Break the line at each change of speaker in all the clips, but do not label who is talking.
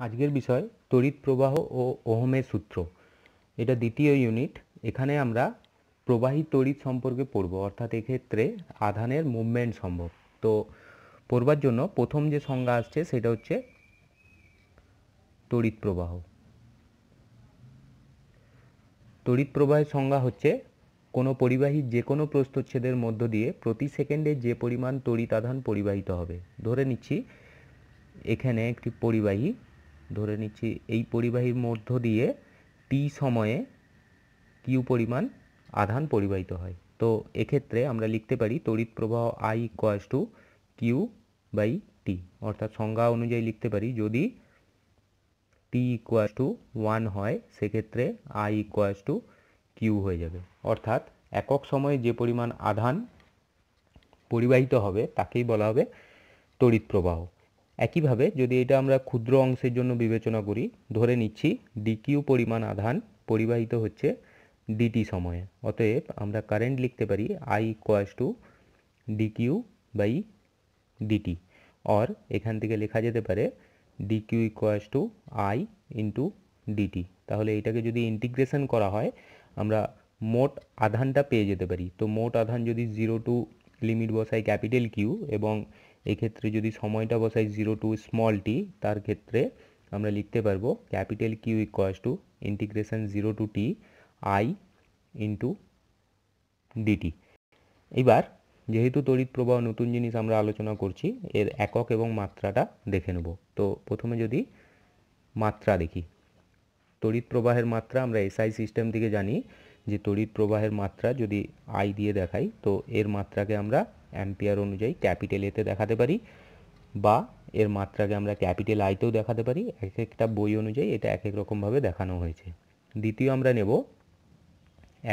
আজকের বিষয় তড়িৎ প্রবাহ ও ওহমের সূত্র। এটা দ্বিতীয় ইউনিট। এখানে আমরা প্রবাহী তড়িৎ সম্পর্কে পড়ব, অর্থাৎ এক্ষেত্রে আধানের মুভমেন্ট সম্ভব। তো পড়বার জন্য প্রথম যে সংজ্ঞা আসছে সেটা হচ্ছে তড়িৎ প্রবাহ। তড়িৎ প্রবাহের সংজ্ঞা হচ্ছে কোনো পরিবাহীর যে কোনো প্রস্থচ্ছেদের মধ্য দিয়ে প্রতি সেকেন্ডে যে পরিমাণ তড়িৎ আধান পরিবাহিত হবে। ধরে নিচ্ছি এখানে একটি পরিবাহী, ধরে নিচ্ছি এই পরিবাহীর মধ্য দিয়ে টি সময়ে কিউ পরিমাণ আধান পরিবাহিত হয়। তো এক্ষেত্রে আমরা লিখতে পারি তড়িৎ প্রবাহ I equals to Q by T, অর্থাৎ সংজ্ঞা অনুযায়ী লিখতে পারি যদি টি ইকুয়ালস টু 1 হয় সেক্ষেত্রে আই ইকুয়ালস টু কিউ হয়ে যাবে, অর্থাৎ একক সময়ে যে পরিমাণ আধান পরিবাহিত হবে তাকেই বলা হবে তড়িৎ প্রবাহ। একইভাবে যদি এটা আমরা ক্ষুদ্র অংশের জন্য বিবেচনা করি, ধরে নিচ্ছি ডিকিউ পরিমাণ আধান পরিবাহিত হচ্ছে ডিটি সময়ে, অতএব আমরা কারেন্ট লিখতে পারি I equals to D Q by D T, or এখান থেকে লেখা যেতে পারে D Q equals to I into D T. তাহলে এটাকে যদি ইন্টিগ্রেশন করা হয় আমরা মোট আধানটা পেয়ে যেতে পারি। তো মোট আধান যদি 0 টু লিমিট বসাই ক্যাপিটাল কিউ এবং এক্ষেত্রে যদি সময়টা বসাই 0 টু স্মল টি, তার ক্ষেত্রে আমরা লিখতে পারবো capital Q equals to integration 0 to T I into D T. এবার যেহেতু তড়িৎ প্রবাহ নতুন জিনিস আমরা আলোচনা করছি, এর একক এবং মাত্রাটা দেখে নেব। তো প্রথমে যদি মাত্রা দেখি, তড়িৎ প্রবাহের মাত্রা আমরা এসআই সিস্টেম থেকে জানি যে তড়িৎ প্রবাহের মাত্রা যদি আই দিয়ে দেখাই তো এর মাত্রাকে আমরা অ্যাম্পিয়ার অনুযায়ী ক্যাপিটাল এতে দেখাতে পারি, বা এর মাত্রাকে আমরা ক্যাপিটাল আইতেও দেখাতে পারি। এক একটা বই অনুযায়ী এটা এক এক রকমভাবে দেখানো হয়েছে। দ্বিতীয় আমরা নেব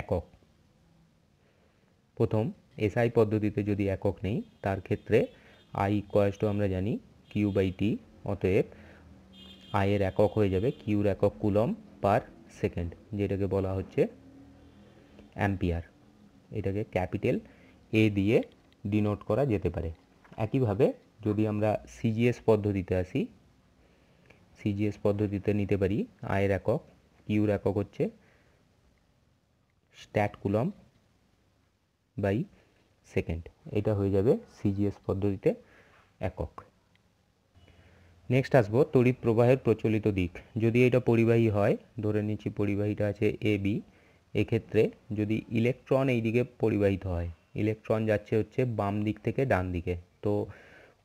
একক। প্রথম এসআই পদ্ধতিতে যদি একক নেই তার ক্ষেত্রে আই ইকুয়ালস টু আমরা জানি কিউ বাই টি, অতএব আয়ের একক হয়ে যাবে কিউর একক কুলম পার সেকেন্ড, যেটাকে বলা হচ্ছে অ্যাম্পিয়ার। এটাকে ক্যাপিটাল এ দিয়ে ডিনোট করা যেতে পারে। একইভাবে যদি আমরা সিজিএস পদ্ধতিতে আসি, সিজিএস পদ্ধতিতে নিতে পারি আয়ের একক কিউর একক হচ্ছে স্ট্যাট কুলম বাই সেকেন্ড, এটা হয়ে যাবে সিজিএস পদ্ধতিতে একক। নেক্সট আসবো তড়িৎ প্রবাহের প্রচলিত দিক। যদি এটা পরিবাহী হয়, ধরে নিচ্ছি পরিবাহীটা আছে এ বি, এক্ষেত্রে যদি ইলেকট্রন এই দিকে পরিবাহিত হয়, ইলেকট্রন যাচ্ছে হচ্ছে বাম দিক থেকে ডান দিকে, তো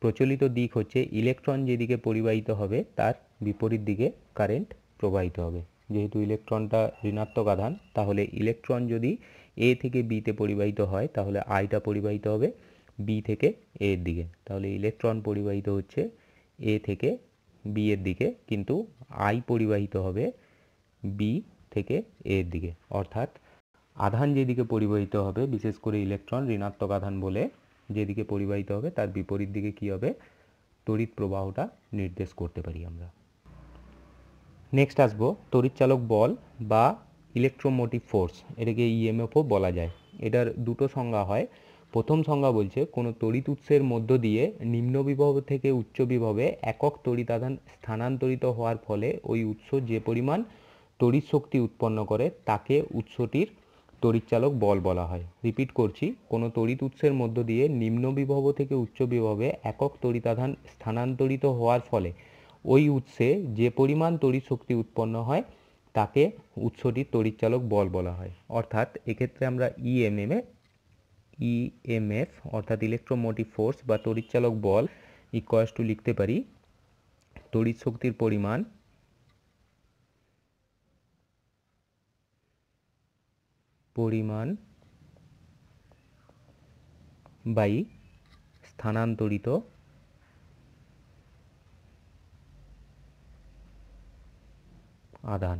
প্রচলিত দিক হচ্ছে ইলেকট্রন যেদিকে পরিবাহিত হবে তার বিপরীত দিকে কারেন্ট প্রবাহিত হবে। যেহেতু ইলেকট্রনটা ঋণাত্মক আধান, তাহলে ইলেকট্রন যদি এ থেকে বিতে পরিবাহিত হয় তাহলে আইটা পরিবাহিত হবে বি থেকে এর দিকে, তাহলে ইলেকট্রন পরিবাহিত হচ্ছে এ থেকে বি এর দিকে, কিন্তু আই পরিবাহিত হবে বি থেকে এর দিকে, অর্থাৎ আধান যেদিকে পরিবাহিত হবে, বিশেষ করে ইলেকট্রন ঋণাত্মক আধান বলে যেদিকে পরিবাহিত হবে তার বিপরীত দিকে কী হবে, তড়িৎ প্রবাহটা নির্দেশ করতে পারি আমরা। নেক্সট আসবো তড়িৎচালক বল বা ইলেকট্রোমোটিভ ফোর্স, এটাকে ইএমএফও বলা যায়। এটার দুটো সংজ্ঞা হয়। প্রথম সংজ্ঞা বলছে কোনো তড়িৎ উৎসের মধ্য দিয়ে নিম্ন বিভব থেকে উচ্চ বিভবে একক তড়িৎ আধান স্থানান্তরিত হওয়ার ফলে ওই উৎস যে পরিমাণ তড়িৎ শক্তি উৎপন্ন করে তাকে উৎসটির তড়িৎচালক বল বলা হয়। রিপিট করছি, কোনো তড়িৎ উৎসের মধ্য দিয়ে নিম্ন বিভব থেকে উচ্চ বিভবে একক তড়িৎ আধান স্থানান্তরিত হওয়ার ফলে ওই উৎসে যে পরিমাণ তড়িৎ শক্তি উৎপন্ন হয় তাকে উৎসটির তড়িৎচালক বল বলা হয়। অর্থাৎ এক্ষেত্রে আমরা ইএমএফ অর্থাৎ ইলেকট্রোমোটিভ ফোর্স বা তড়িৎচালক বল ইকুয়ালস টু লিখতে পারি তড়িৎ শক্তির পরিমাণ বাই স্থানান্তরিত আধান,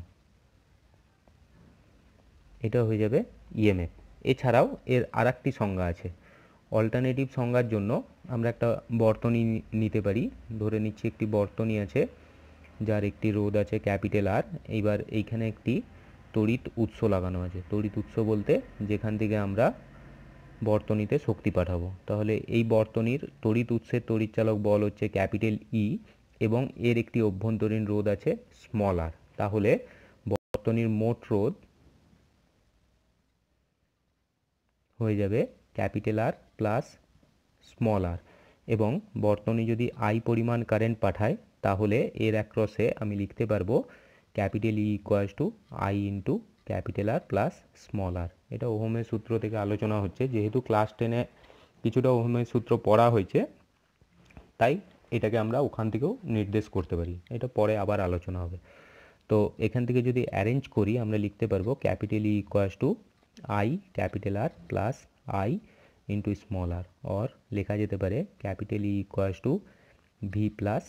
এটা হয়ে যাবে ইএমএফ। এছাড়াও এর আরেকটি সংজ্ঞা আছে। অল্টারনেটিভ সংজ্ঞার জন্য আমরা একটা বর্তনী নিতে পারি। ধরে নিচ্ছি একটি বর্তনী আছে যার একটি রোধ আছে ক্যাপিটাল আর, এইবার এইখানে একটি তড়িৎ উৎস লাগানো আছে। তড়িৎ উৎস বলতে যেখান থেকে আমরা বর্তনীতে শক্তি পাঠাবো, তাহলে এই বর্তনীর তড়িৎ উৎসের তড়িৎচালক বল হচ্ছে ক্যাপিটাল ই, এবং এর একটি অভ্যন্তরীণ রোধ আছে স্মল আর। তাহলে বর্তনীর মোট রোধ হয়ে যাবে ক্যাপিটাল আর প্লাস স্মল আর। এবং বর্তনী যদি আই পরিমাণ কারেন্ট পাঠায় তাহলে এর অ্যাক্রসে আমি লিখতে পারবো capital E equals to I into capital R plus small R. এটা ওহমের সূত্র থেকে আলোচনা হচ্ছে, যেহেতু ক্লাস 10-এ কিছুটা ওহমের সূত্র পড়া হয়েছে তাই এটাকে আমরা ওখান থেকেও নির্দেশ করতে পারি, এটা পরে আবার আলোচনা হবে। তো এখান থেকে যদি অ্যারেঞ্জ করি আমরা লিখতে পারবো capital E equals to I capital R plus I into small R, or লেখা যেতে পারে capital E equals to V plus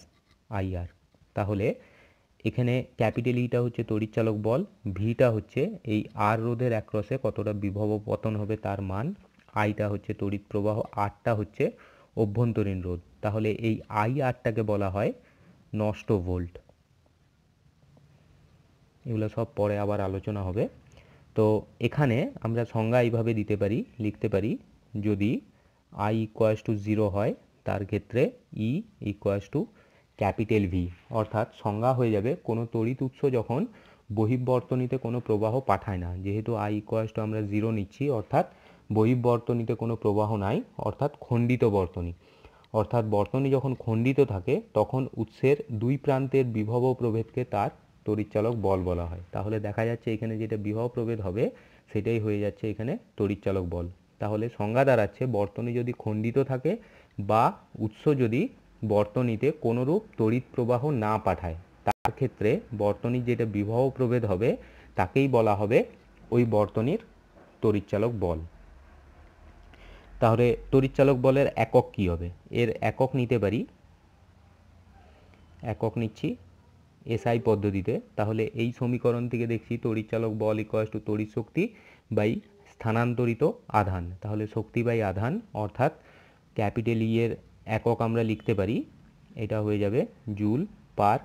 I R. তাহলে এখানে ক্যাপিটাল ইটা হচ্ছে তড়িৎচালক বল, ভিটা হচ্ছে এই আর রোধের অ্যাক্রসে কতটা বিভব পতন হবে তার মান, আইটা হচ্ছে তড়িৎ প্রবাহ, আরটা হচ্ছে অভ্যন্তরীণ রোধ। তাহলে এই আই আরটাকে বলা হয় নষ্ট ভোল্ট। এগুলো সব পরে আবার আলোচনা হবে। তো এখানে আমরা সংজ্ঞা এইভাবে দিতে পারি, লিখতে পারি যদি আই ইকুয়ালস টু 0 হয় তার ক্ষেত্রে ই ইকুয়ালস টু ক্যাপিটাল ভি, অর্থাৎ সংজ্ঞা হয়ে যাবে কোনো তড়িৎ উৎস যখন বহির্বর্তনীতে কোনো প্রবাহ পাঠায় না, যেহেতু আই ইকুয়ালস টু আমরা 0 নিচ্ছি অর্থাৎ বহির্বর্তনীতে কোনো প্রবাহ নাই, অর্থাৎ খণ্ডিত বর্তনী। অর্থাৎ বর্তনী যখন খণ্ডিত থাকে তখন উৎসের দুই প্রান্তের বিভব প্রভেদকে তার তড়িৎচালক বল বলা হয়। তাহলে দেখা যাচ্ছে এখানে যেটা বিভব প্রভেদ হবে সেটাই হয়ে যাচ্ছে এখানে তড়িৎচালক বল। তাহলে সংজ্ঞা দাঁড়াচ্ছে বর্তনী যদি খণ্ডিত থাকে বা উৎস যদি বর্তনীতে কোনোরূপ তড়িৎ প্রবাহ না পাঠায় তার ক্ষেত্রে বর্তনীর যেটা বিভব প্রভেদ হবে তাকেই বলা হবে ওই বর্তনীর তড়িৎচালক বল। তাহলে তড়িৎচালক বলের একক কি হবে? এর একক নিতে পারি, একক নিচ্ছি এসআই পদ্ধতিতে। তাহলে এই সমীকরণ থেকে দেখছি তড়িৎচালক বল ইকুয়ালস টু তড়িৎ শক্তি বাই স্থানান্তরিত আধান। তাহলে শক্তি বাই আধান, অর্থাৎ ক্যাপিটাল ই এর একক আমরা লিখতে পারি, এটা হয়ে যাবে জুল পার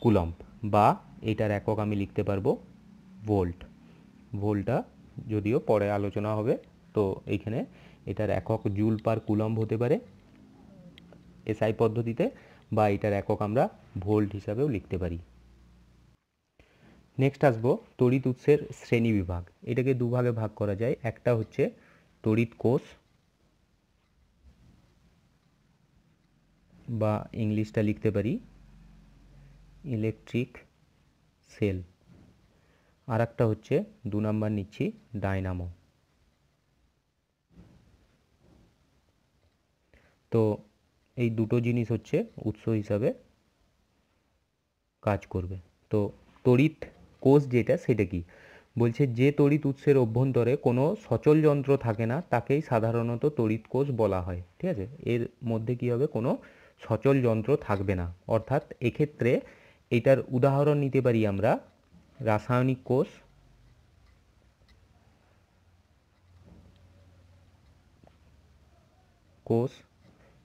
কুলম্ব, বা এটার একক আমি লিখতে পারবো ভোল্ট। ভোল্টটা যদিও পরে আলোচনা হবে। তো এইখানে এটার একক জুল পার কুলম্ব হতে পারে এসআই পদ্ধতিতে, বা এটার একক আমরা ভোল্ট হিসাবেও লিখতে পারি। নেক্সট আসবো তড়িৎ উৎসের শ্রেণী বিভাগ। এটাকে দুভাগে ভাগ করা যায়, একটা হচ্ছে তড়িৎ কোষ বা ইংলিশটা লিখতে পারি ইলেকট্রিক সেল, আর একটা হচ্ছে 2 নাম্বার নিচ্ছি ডায়নামো। তো এই দুটো জিনিস হচ্ছে উৎস হিসাবে কাজ করবে। তো তড়িৎ কোষ যেটা সেটা কি বলছে, যে তড়িৎ উৎসের অভ্যন্তরে কোনো সচল যন্ত্র থাকে না তাকেই সাধারণত তড়িৎ কোষ বলা হয়। ঠিক আছে, এর মধ্যে কি হবে, কোনো সচল যন্ত্র থাকবে না। অর্থাৎ এক্ষেত্রে এটার উদাহরণ নিতে পারি আমরা রাসায়নিক কোষ, কোষ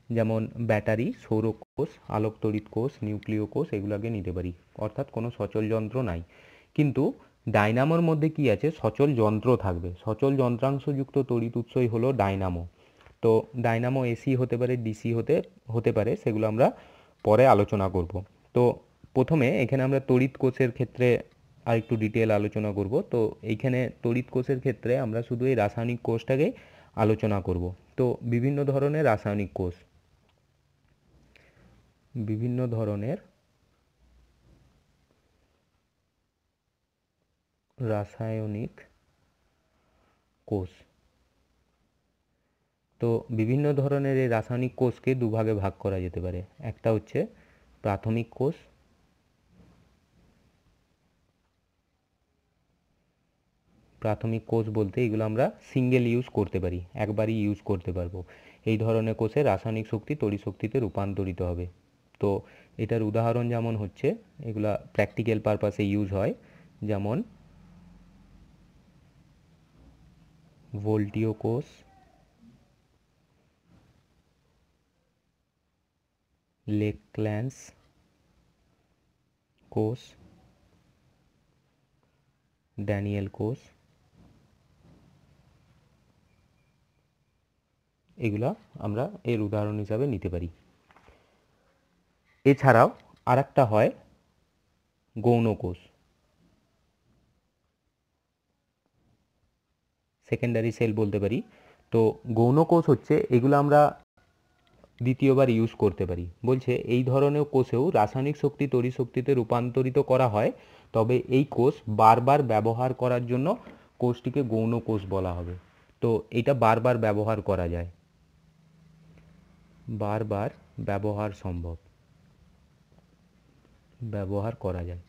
যেমন ব্যাটারি, সৌর কোষ, আলোক তড়িৎ কোষ, নিউক্লিয় কোষ, এগুলোকে নিতে পারি। অর্থাৎ কোনো সচল যন্ত্র নাই। কিন্তু ডায়নামোর মধ্যে কি আছে, সচল যন্ত্র থাকবে। সচল যন্ত্রাংশযুক্ত তড়িৎ উৎসই হলো ডায়নামো। তো ডায়নামো এসি হতে পারে, ডিসি হতে পারে, সেগুলো আমরা পরে আলোচনা করব। তো প্রথমে এখানে আমরা তড়িৎ কোষের ক্ষেত্রে আর একটু ডিটেল আলোচনা করব। তো এইখানে তড়িৎ কোষের ক্ষেত্রে আমরা শুধু এই রাসায়নিক কোষটাকেই আলোচনা করব। তো বিভিন্ন ধরনের রাসায়নিক কোষ, বিভিন্ন ধরনের রাসায়নিক কোষ। তো বিভিন্ন ধরনের এই রাসায়নিক কোষকে দুভাগে ভাগ করা যেতে পারে। একটা হচ্ছে প্রাথমিক কোষ, প্রাথমিক কোষ বলতে এগুলো আমরা সিঙ্গেল ইউজ করতে পারি, একবারই ইউজ করতে পারবো। এই ধরনের কোষে রাসায়নিক শক্তি তড়িৎ শক্তিতে রূপান্তরিত হবে। তো এটার উদাহরণ যেমন হচ্ছে, এগুলা প্র্যাকটিক্যাল পারপাসে ইউজ হয়, যেমন ভোল্টীয় কোষ, লেকল্যান্স কোষ, ড্যানিয়েল কোষ, এগুলা আমরা এর উদাহরণ হিসাবে নিতে পারি। এছাড়াও আরেকটা হয় গৌণ কোষ, সেকেন্ডারি সেল বলতে পারি। তো গৌণ কোষ হচ্ছে এগুলো আমরা দ্বিতীয়বার ইউজ করতে পারি। বলছে এই ধরনের কোষেও রাসায়নিক শক্তি তড়িৎ শক্তিতে রূপান্তরিত করা হয়, তবে এই কোষ বারবার ব্যবহার করার জন্য কোষটিকে গৌণ কোষ বলা হবে। তো এটা বারবার ব্যবহার করা যায়, বারবার ব্যবহার সম্ভব, ব্যবহার করা যায়,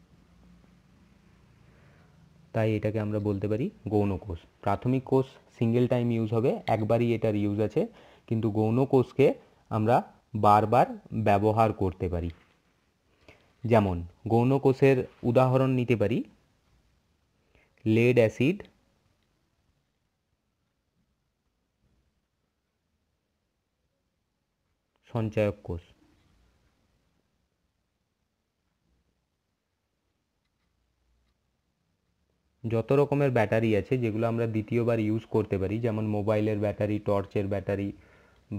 তাই এটাকে আমরা বলতে পারি গৌণ কোষ। প্রাথমিক কোষ সিঙ্গেল টাইম ইউজ হবে, একবারই এটার ইউজ আছে, কিন্তু গৌণ কোষকে আমরা বারবার ব্যবহার করতে পারি। যেমন গৌণ কোষের উদাহরণ নিতে পারি লেড অ্যাসিড, সঞ্চায়ক কোষ। যত রকমের ব্যাটারি আছে যেগুলো আমরা দ্বিতীয়বার ইউজ করতে পারি, যেমন মোবাইলের ব্যাটারি, টর্চের ব্যাটারি,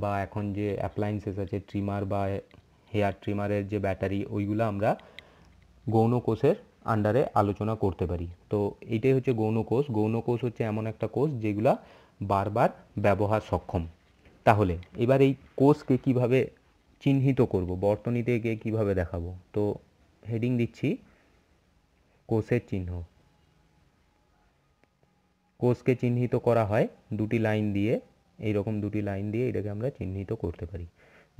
বা এখন যে অ্যাপ্লায়েন্সেস আছে ট্রিমার বা হেয়ার ট্রিমারের যে ব্যাটারি, ওইগুলো আমরা গৌণ কোষের আন্ডারে আলোচনা করতে পারি। তো এইটাই হচ্ছে গৌণ কোষ। গৌণ কোষ হচ্ছে এমন একটা কোষ যেগুলা বারবার ব্যবহার সক্ষম। তাহলে এবার এই কোষকে কিভাবে চিহ্নিত করব, বর্তনীতে একে কিভাবে দেখাবো, তো হেডিং দিচ্ছি কোষের চিহ্ন। কোষকে চিহ্নিত করা হয় দুটি লাইন দিয়ে, এইরকম দুটি লাইন দিয়ে এটাকে আমরা চিহ্নিত করতে পারি।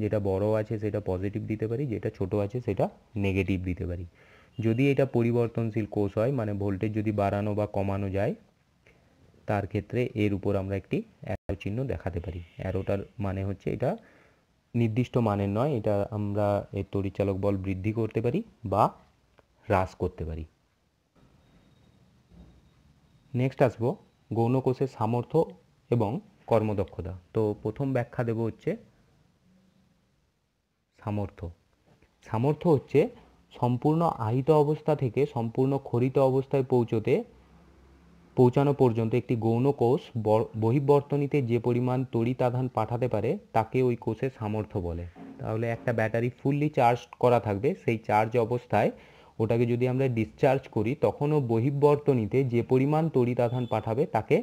যেটা বড় আছে সেটা পজিটিভ দিতে পারি, যেটা ছোট আছে সেটা নেগেটিভ দিতে পারি। যদি এটা পরিবর্তনশীল কোষ হয়, মানে ভোল্টেজ যদি বাড়ানো বা কমানো যায়, তার ক্ষেত্রে এর উপর আমরা একটি অ্যারো চিহ্ন দেখাতে পারি। অ্যারোটার মানে হচ্ছে এটা নির্দিষ্ট মানের নয়, এটা আমরা এর তড়িৎচালক বল বৃদ্ধি করতে পারি বা হ্রাস করতে পারি। নেক্সট আসবো গৌণ কোষের সামর্থ্য এবং কর্মদক্ষতা। তো প্রথম ব্যাখ্যা দেব হচ্ছে সামর্থ্য। সামর্থ্য হচ্ছে সম্পূর্ণ আহিত অবস্থা থেকে সম্পূর্ণ ক্ষরিত অবস্থায় পৌঁছানো পর্যন্ত একটি গৌণ কোষ বহির্বর্তনীতে যে পরিমাণ তড়িৎ আধান পাঠাতে পারে তাকে ওই কোষের সামর্থ্য বলে। তাহলে একটা ব্যাটারি ফুললি চার্জ করা থাকবে, সেই চার্জ অবস্থায় ওটাকে যদি আমরা ডিসচার্জ করি, তখনও বহির্বর্তনীতে যে পরিমাণ তড়িৎ আধান পাঠাবে তাকে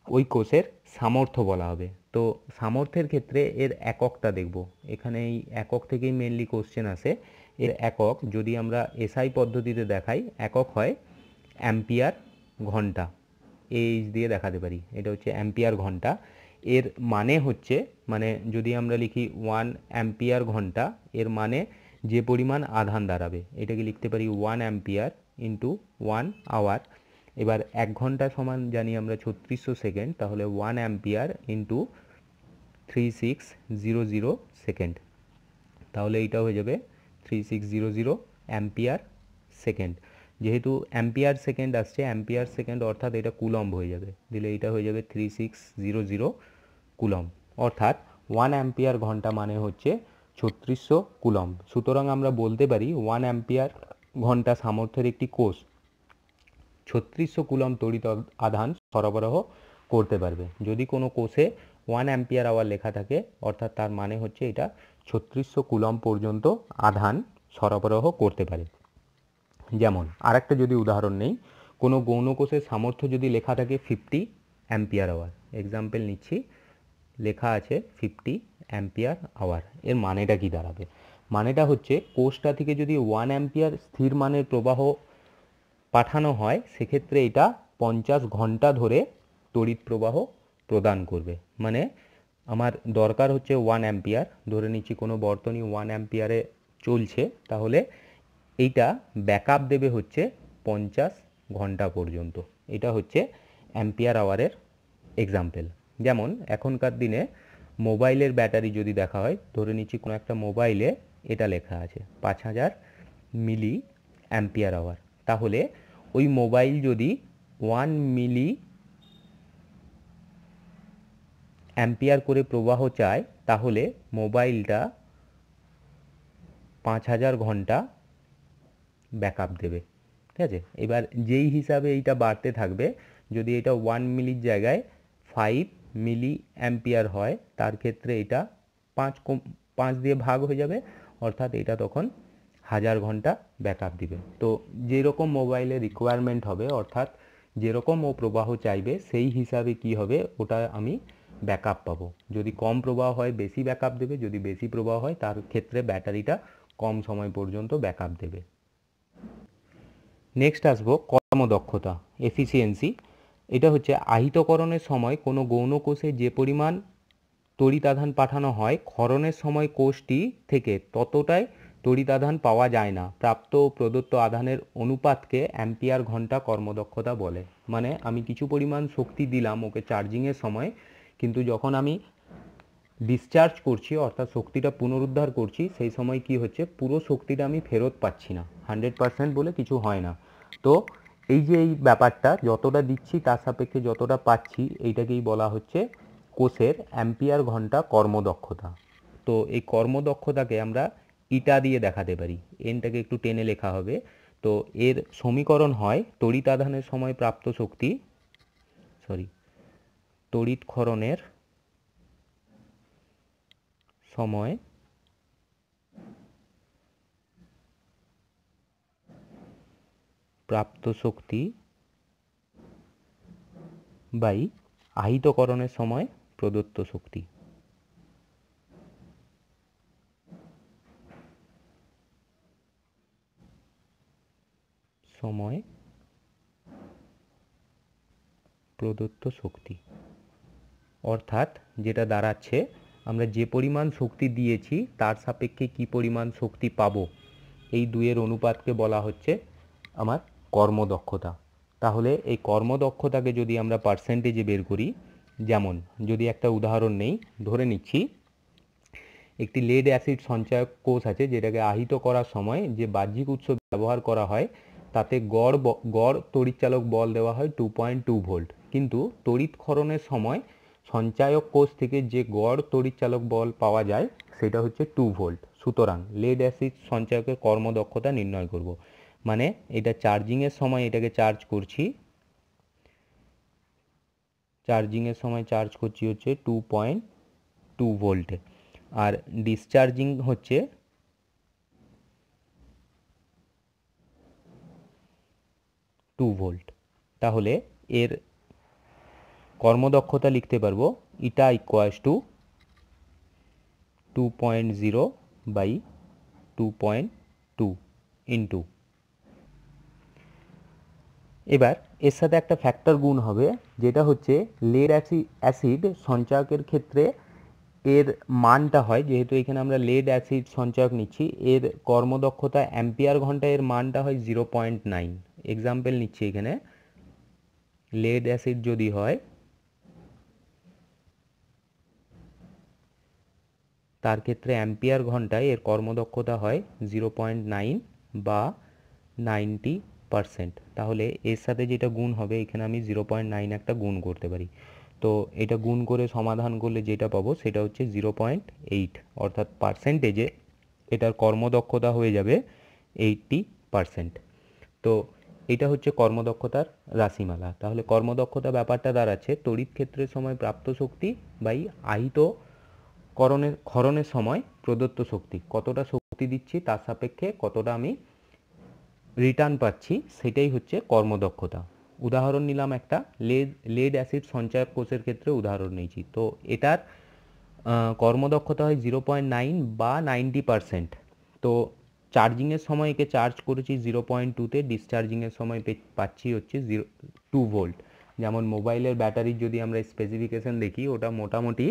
ওই কোষের সামর্থ্য বলা হবে। তো সামর্থ্যের ক্ষেত্রে এর এককটা দেখব, এখানে এই একক থেকেই মেনলি কোশ্চেন আসে। এর একক যদি আমরা এসআই পদ্ধতিতে দেখাই, একক হয় অ্যাম্পিয়ার ঘন্টা, এইচ দিয়ে দেখাতে পারি। এটা হচ্ছে অ্যাম্পিয়ার ঘন্টা। এর মানে হচ্ছে, মানে যদি আমরা লিখি 1 অ্যাম্পিয়ার ঘন্টা, এর মানে যে পরিমাণ আধান দাঁড়াবে, এটাকে লিখতে পারি 1 অ্যাম্পিয়ার ইন্টু 1 আওয়ার। এবার 1 ঘন্টা সমান জানি আমরা 3600 সেকেন্ড, তাহলে 1 অ্যাম্পিয়ার ইন্টু 3600 সেকেন্ড, তাহলে এইটা হয়ে যাবে 3600 অ্যাম্পিয়ার সেকেন্ড। যেহেতু অ্যাম্পিয়ার সেকেন্ড আসছে, অ্যাম্পিয়ার সেকেন্ড অর্থাৎ এটা কুলম্ব হয়ে যাবে, দিলে এটা হয়ে যাবে 3600 কুলম্ব, অর্থাৎ 1 অ্যাম্পিয়ার ঘন্টা মানে হচ্ছে 3600 কুলম্ব। সুতরাং আমরা বলতে পারি 1 অ্যাম্পিয়ার ঘন্টা সামর্থ্যের একটি কোষ 3600 কুলম্ব তড়িৎ আধান সরবরাহ করতে পারবে। যদি কোনো কোষে 1 অ্যাম্পিয়ার আওয়ার লেখা থাকে, অর্থাৎ তার মানে হচ্ছে এটা 3600 কুলম্ব পর্যন্ত আধান সরবরাহ করতে পারে। যেমন আরেকটা যদি উদাহরণ নেই, কোনো গৌণ কোষের সামর্থ্য যদি লেখা থাকে 50 অ্যাম্পিয়ার আওয়ার, এক্সাম্পল নিচ্ছি, লেখা আছে 50 অ্যাম্পিয়ার আওয়ার, এর মানেটা কি দাঁড়াবে? মানেটা হচ্ছে কোষটা থেকে যদি 1 অ্যাম্পিয়ার স্থির মানের প্রবাহ পাঠানো হয়, সেক্ষেত্রে এটা 50 ঘন্টা ধরে তড়িৎ প্রবাহ প্রদান করবে। মানে আমার দরকার হচ্ছে 1 অ্যাম্পিয়ার, ধরে নিচ্ছি কোনো বর্তনী 1 অ্যাম্পিয়ারে চলছে, তাহলে এইটা ব্যাকআপ দেবে হচ্ছে 50 ঘন্টা পর্যন্ত। এটা হচ্ছে অ্যাম্পিয়ার আওয়ারের এক্সাম্পল। যেমন এখনকার দিনে মোবাইলের ব্যাটারি যদি দেখা হয়, ধরে নিচ্ছি কোনো একটা মোবাইলে এটা লেখা আছে 5000 মিলি অ্যাম্পিয়ার আওয়ার, তাহলে ওই মোবাইল যদি 1 মিলি অ্যাম্পিয়ার করে প্রবাহ চায়, তাহলে মোবাইলটা 5000 ঘন্টা ব্যাকআপ দেবে। ঠিক আছে, এবার যেই হিসাবে এইটা বাড়তে থাকবে, যদি এটা 1 মিলির জায়গায় 5 মিলি অ্যাম্পিয়ার হয়, তার ক্ষেত্রে এটা 5 দিয়ে ভাগ হয়ে যাবে, অর্থাৎ এটা তখন 1000 ঘন্টা ব্যাকআপ দিবে। তো যেরকম মোবাইলের রিকোয়ারমেন্ট হবে, অর্থাৎ যেরকম ও প্রবাহ চাইবে সেই হিসাবে কি হবে ওটা আমি ব্যাকআপ পাবো। যদি কম প্রবাহ হয় বেশি ব্যাকআপ দেবে, যদি বেশি প্রবাহ হয় তার ক্ষেত্রে ব্যাটারিটা কম সময় পর্যন্ত ব্যাকআপ দেবে। নেক্সট আসবো কর্মদক্ষতা, এফিসিয়েন্সি। এটা হচ্ছে আহিতকরণের সময় কোনো গৌণ কোষে যে পরিমাণ তড়িতাধান পাঠানো হয় ক্ষরণের সময় কোষটি থেকে ততটাই তড়িতাধান পাওয়া যায় না। প্রাপ্ত ও প্রদত্ত আধানের অনুপাতকে অ্যাম্পিয়ার ঘন্টা কর্মদক্ষতা বলে। মানে আমি কিছু পরিমাণ শক্তি দিলাম ওকে চার্জিংয়ের সময়, কিন্তু যখন আমি ডিসচার্জ করছি অর্থাৎ শক্তিটা পুনরুদ্ধার করছি সেই সময় কি হচ্ছে পুরো শক্তিটা আমি ফেরত পাচ্ছি না, 100% বলে কিছু হয় না। তো এই যে এই ব্যাপারটা যতটা দিচ্ছি তার সাপেক্ষে যতটা পাচ্ছি এইটাকেই বলা হচ্ছে কোষের অ্যাম্পিয়ার ঘন্টা কর্মদক্ষতা। তো এই কর্মদক্ষতাকে আমরা ইটা দিয়ে দেখাতে পারি, এনটাকে একটু টেনে লেখা হবে। তো এর সমীকরণ হয় তড়িতাধানের সময় প্রাপ্ত শক্তি, তড়িৎক্ষরণের সময় প্রাপ্ত শক্তি বাই আহিতকরণের সময় প্রদত্ত শক্তি। সময় প্রদত্ত শক্তি অর্থাৎ যেটা দাঁড়াচ্ছে আমরা যে পরিমাণ শক্তি দিয়েছি তার সাপেক্ষে কি পরিমাণ শক্তি পাবো, এই দুইয়ের অনুপাতকে বলা হচ্ছে আমার কর্মদক্ষতা। তাহলে এই কর্মদক্ষতাকে যদি আমরা পার্সেন্টেজে বের করি, যেমন যদি একটা উদাহরণ নেই, ধরে নিচ্ছি একটি লেড অ্যাসিড সঞ্চয়ক কোষ আছে যেটাকে আহিত করার সময় যে বাহ্যিক উৎস ব্যবহার করা হয় তাতে গড় তড়িৎচালক বল দেওয়া হয় 2.2 ভোল্ট, কিন্তু তড়িৎক্ষরণের সময় সঞ্চায়ক কোষ থেকে যে গড় তড়িৎচালক বল পাওয়া যায় সেটা হচ্ছে 2 ভোল্ট। সুতরাং লেড অ্যাসিড সঞ্চয়কের কর্মদক্ষতা নির্ণয় করব। মানে এটা চার্জিংয়ের সময় এটাকে চার্জ করছি, চার্জিংয়ের সময় চার্জ করছি হচ্ছে 2.2 ভোল্টে, আর ডিসচার্জিং হচ্ছে 2 ভোল্ট। তাহলে এর কর্মদক্ষতা লিখতে পারবো ইটা ইকুয়ালস টু 2.0 বাই 2.2 ইন্টু, এবার এর সাথে একটা ফ্যাক্টর গুণ হবে যেটা হচ্ছে লেড অ্যাসিড সঞ্চয়কের ক্ষেত্রে এর মানটা হয়, যেহেতু এখানে আমরা লেড অ্যাসিড সঞ্চয়ক নিচ্ছি এর কর্মদক্ষতা অ্যাম্পিয়ার ঘন্টায় এর মানটা হয় 0.9। এক্সাম্পল নিচ্ছি এখানে লেড অ্যাসিড যদি হয় তার ক্ষেত্রে অ্যাম্পিয়ার ঘন্টায় এর কর্মদক্ষতা হয় 0.9 বা 90%। তাহলে এর সাথে যেটা গুণ হবে এখানে আমি 0.9 একটা গুণ করতে পারি। তো এটা গুণ করে সমাধান করলে যেটা পাবো সেটা হচ্ছে 0.8, অর্থাৎ পার্সেন্টেজে এটার কর্মদক্ষতা হয়ে যাবে 80%। তো এটা হচ্ছে কর্মদক্ষতার রাশিমালা। তাহলে কর্মদক্ষতা ব্যাপারটা দাঁড়াচ্ছে তড়িৎ ক্ষেত্রের সময় প্রাপ্ত শক্তি বাই আহিত ক্ষরণের সময় প্রদত্ত শক্তি, কতটা শক্তি দিচ্ছি তার সাপেক্ষে কতটা আমি রিটার্ন পাচ্ছি, সেটাই হচ্ছে কর্মদক্ষতা। উদাহরণ নিলাম একটা লেড অ্যাসিড সঞ্চয়ক কোষের ক্ষেত্রে উদাহরণ নিয়েছি। তো এটার কর্মদক্ষতা হয় 0.9 বা 90%। তো চার্জিংয়ের সময় একে চার্জ করেছি 0.2তে, ডিসচার্জিংয়ের সময় পাচ্ছি হচ্ছে 2 ভোল্ট। যেমন মোবাইলের ব্যাটারির যদি আমরা স্পেসিফিকেশন দেখি ওটা মোটামুটি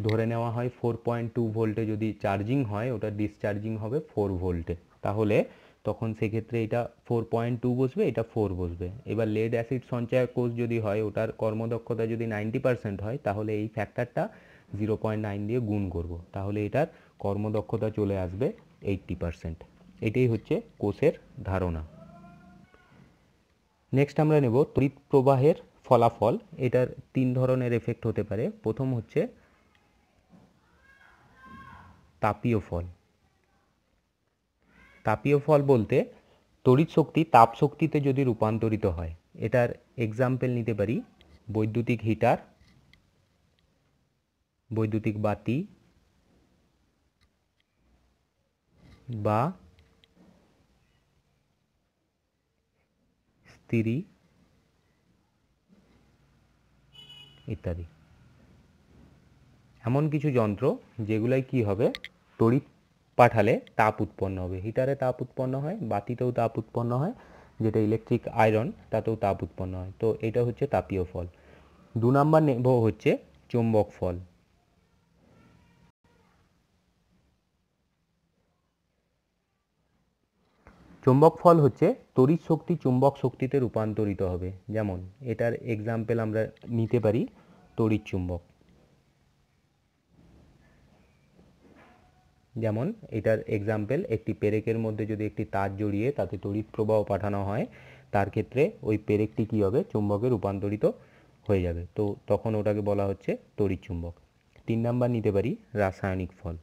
ধরে নেওয়া হয় 4.2 ভোল্টে যদি চার্জিং হয় ওটা ডিসচার্জিং হবে 4 ভোল্টে। তাহলে তখন সেক্ষেত্রে এটা 4.2 বসবে, এটা 4 বসবে। এবার লেড অ্যাসিড সঞ্চয়ক কোষ যদি হয় ওটার কর্মদক্ষতা যদি 90% হয় তাহলে এই ফ্যাক্টরটা 0.9 দিয়ে গুণ করব, তাহলে এটার কর্মদক্ষতা চলে আসবে 80%। এটাই হচ্ছে কোষের ধারণা। নেক্সট আমরা নেব তড়িৎ প্রবাহের ফলাফল। এটার 3 ধরনের এফেক্ট হতে পারে। প্রথম হচ্ছে তাপীয় ফল। তাপীয় ফল বলতে তড়িৎ শক্তি তাপ শক্তিতে যদি রূপান্তরিত হয়, এটার এক্সাম্পল নিতে পারি বৈদ্যুতিক হিটার, বৈদ্যুতিক বাতি বা স্ত্রী ইত্যাদি। এমন কিছু যন্ত্র যেগুলাই কি হবে, তড়িৎ পাঠালে তাপ উৎপন্ন হবে। হিটারে তাপ উৎপন্ন হয়, বাতিতেও তাপ উৎপন্ন হয়, যেটা ইলেকট্রিক আয়রন তাতেও তাপ উৎপন্ন হয়। তো এটা হচ্ছে তাপীয় ফল। 2 নাম্বার নেব হচ্ছে চৌম্বক ফল। চৌম্বক ফল হচ্ছে তড়িৎ শক্তি চুম্বক শক্তিতে রূপান্তরিত হবে। যেমন এটার এক্সাম্পল আমরা নিতে পারি তড়িৎ চুম্বক। যেমন এটার এক্সাম্পল, একটি পেরেকের মধ্যে যদি একটি তার জড়িয়ে তাতে তড়িৎ প্রবাহ পাঠানো হয়, তার ক্ষেত্রে ওই পেরেকটি কী হবে, চুম্বকে রূপান্তরিত হয়ে যাবে। তো তখন ওটাকে বলা হচ্ছে তড়িৎ চুম্বক। 3 নাম্বার নিতে পারি রাসায়নিক ফল।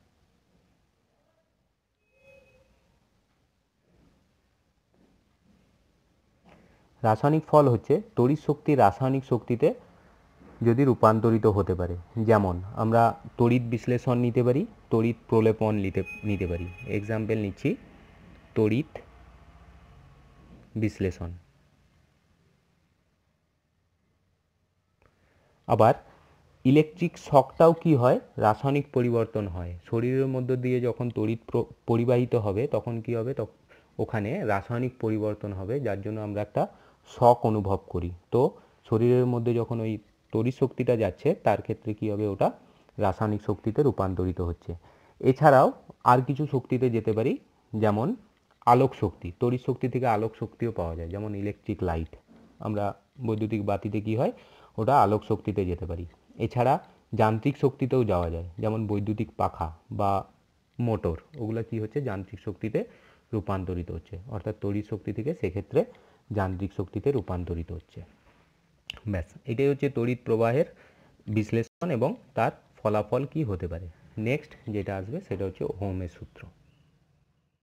রাসায়নিক ফল হচ্ছে তড়িৎ শক্তি রাসায়নিক শক্তিতে যদি রূপান্তরিত হতে পারে। যেমন আমরা তড়িৎ বিশ্লেষণ নিতে পারি, তড়িৎ প্রলেপন নিতে পারি। এক্সাম্পল নিচ্ছি তড়িৎ বিশ্লেষণ। আবার ইলেকট্রিক শকটাও কি হয়, রাসায়নিক পরিবর্তন হয়। শরীরের মধ্য দিয়ে যখন তড়িৎ পরিবাহিত হবে তখন কি হবে, ওখানে রাসায়নিক পরিবর্তন হবে, যার জন্য আমরা একটা শক অনুভব করি। তো শরীরের মধ্যে যখন ওই তড়িৎ শক্তিটা যাচ্ছে তার ক্ষেত্রে কি হবে, ওটা রাসায়নিক শক্তিতে রূপান্তরিত হচ্ছে। এছাড়াও আর কিছু শক্তিতে যেতে পারি, যেমন আলোক শক্তি। তড়িৎ শক্তি থেকে আলোক শক্তিও পাওয়া যায়, যেমন ইলেকট্রিক লাইট। আমরা বৈদ্যুতিক বাতিতে কি হয়, ওটা আলোক শক্তিতে যেতে পারি। এছাড়া যান্ত্রিক শক্তিতেও যাওয়া যায়, যেমন বৈদ্যুতিক পাখা বা মোটর, ওগুলো কি হচ্ছে যান্ত্রিক শক্তিতে রূপান্তরিত হচ্ছে, অর্থাৎ তড়িৎ শক্তি থেকে সেক্ষেত্রে যান্ত্রিক শক্তিতে রূপান্তরিত হচ্ছে। ব্যাস, এটাই হচ্ছে তড়িৎ প্রবাহের বিশ্লেষণ এবং তার ফলাফল কি হতে পারে। নেক্সট যেটা আসবে সেটা হচ্ছে ওহমের সূত্র।